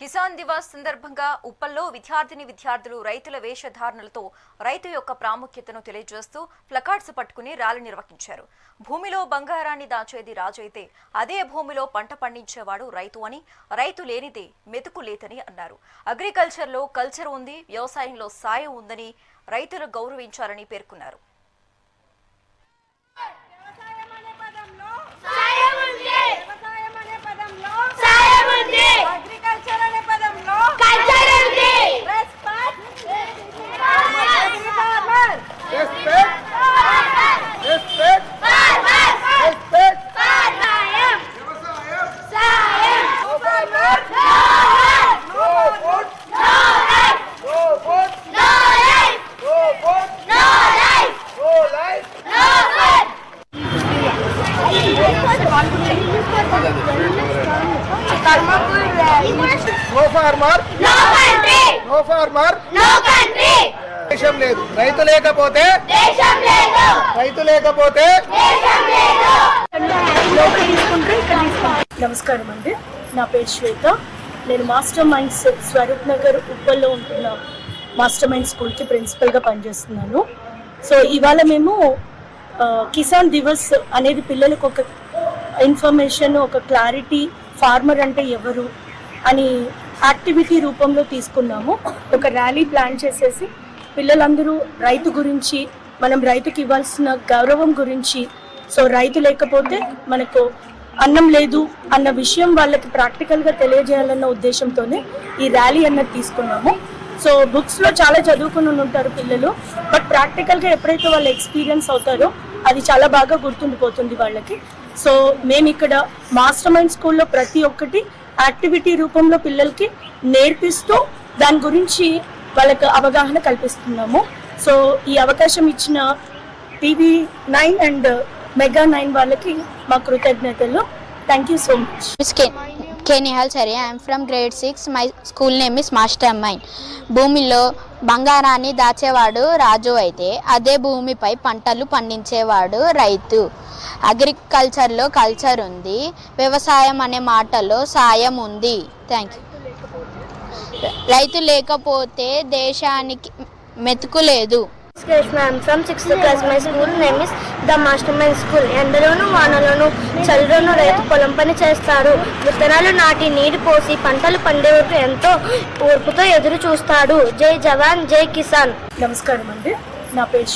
కిసాన్ దివాస్ సందర్భంగా ఉప్పల్లో విద్యార్థులు రైతుల వేషధారణలతో రైతు యొక్క ప్రాముఖ్యతను తెలియజేస్తూ ప్లకార్డ్స్ పట్టుకుని ర్యాలీ నిర్వహించారు. భూమిలో బంగారాన్ని దాచేది రాజు అయితే అదే భూమిలో పంట పండించేవాడు రైతు అని, రైతు లేనిదే మెతుకు లేదని అన్నారు. అగ్రికల్చర్లో కల్చర్ ఉంది, వ్యవసాయంలో సాయం ఉందని, రైతులు గౌరవించాలని పేర్కొన్నారు. No farmer, no country. No farmer, no country. దేశం లేదు, రైతు లేకపోతే దేశం లేదు, రైతు లేకపోతే దేశం లేదు. నమస్కారం అండి, నా పేరు శ్వేత. నేను మాస్టర్ మైండ్స్ స్వరూప్ నగర్ ఉప్పల్లో ఉంటున్న మాస్టర్ మైండ్ స్కూల్కి ప్రిన్సిపల్గా పనిచేస్తున్నాను. సో ఇవాళ మేము కిసాన్ దివస్ అనేది పిల్లలకు ఒక ఇన్ఫర్మేషన్, ఒక క్లారిటీ, ఫార్మర్ అంటే ఎవరు అని యాక్టివిటీ రూపంలో తీసుకున్నాము. ఒక ర్యాలీ ప్లాన్ చేసేసి పిల్లలందరూ రైతు గురించి, మనం రైతుకి ఇవ్వాల్సిన గౌరవం గురించి, సో రైతు లేకపోతే మనకు అన్నం లేదు అన్న విషయం వాళ్ళకి ప్రాక్టికల్గా తెలియజేయాలన్న ఉద్దేశంతోనే ఈ ర్యాలీ అన్నది తీసుకున్నాము. సో బుక్స్లో చాలా చదువుకుని ఉంటారు పిల్లలు, బట్ ప్రాక్టికల్గా ఎప్పుడైతే వాళ్ళు ఎక్స్పీరియన్స్ అవుతారో అది చాలా బాగా గుర్తుండిపోతుంది వాళ్ళకి. సో మేము ఇక్కడ మాస్టర్ మైండ్ స్కూల్లో ప్రతి ఒక్కటి యాక్టివిటీ రూపంలో పిల్లలకి నేర్పిస్తూ దాని గురించి వాళ్ళకి అవగాహన కల్పిస్తున్నాము. సో ఈ అవకాశం ఇచ్చిన TV9 అండ్ MEGA9 వాళ్ళకి మా కృతజ్ఞతలు. Thank you so much. K. Nihal Chari. I am from grade 6. My school name is Mastermind. భూమిలో బంగారాన్ని దాచేవాడు రాజు అయితే అదే భూమిపై పంటలు పండించేవాడు రైతు. అగ్రికల్చర్లో కల్చర్ ఉంది, వ్యవసాయం అనే మాటలో సాయం ఉంది. Thank you. రైతు లేకపోతే దేశానికి మెతుకు లేదు. I am from 6th class. My school name is the Mastermind School. ఎండలోను వానలోను చలిలోను రైతు పొలం పని చేస్తాడు. విత్తనాలు నాటి నీరు పోసి పంటలు పండే వరకు ఎంతో ఓర్పుతో ఎదురు చూస్తాడు. జై జవాన్, జై కిసాన్. నమస్కారం అండి, నా పేరు